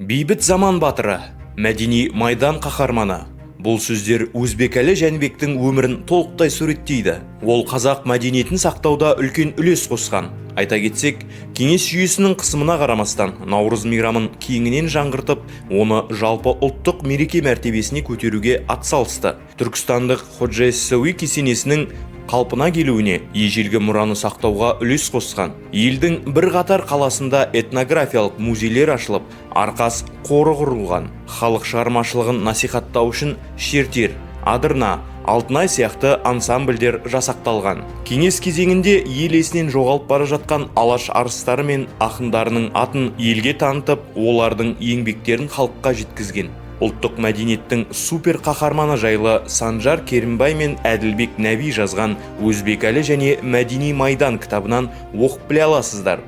Бейбіт заман батыры, мәдени майдан қаһарманы. Бұл сөздер Өзбекәлі Жәнібектің өмірін толықтай суреттейді. Ол қазақ мәдениетін сақтауда үлкен үлес қосқан. Айта кетсек, кеңес жүйесінің қысымына қарамастан Наурыз мейрамын кеңінен жаңғыртып, оны жалпы ұлттық мереке мәртебесіне көтеруге атсалысты. Түркістандық Ходжа Яссауи кесенесінің қалпына келуіне, ежелгі мұраны сақтауға үлес қосқан. Елдің бірқатар қаласында этнографиялық музейлер ашылып, Арқас қоры құрылған. Халық шығармашылығын насихаттау үшін Шертер, Адырна, Алтынай сияқты ансамбльдер жасақталған. Кеңес кезеңінде ел есінен жоғалып бара жатқан алаш арыстары мен ақындарының атын елге танытып, олардың еңбектерін халыққа жеткізген. Ұлттық мәдениеттің супер қаһарманы жайлы Санжар Керімбай мен Әділбек Нәби жазған Өзбекәлі және Мәдени майдан кітабынан оқып біле аласыздар.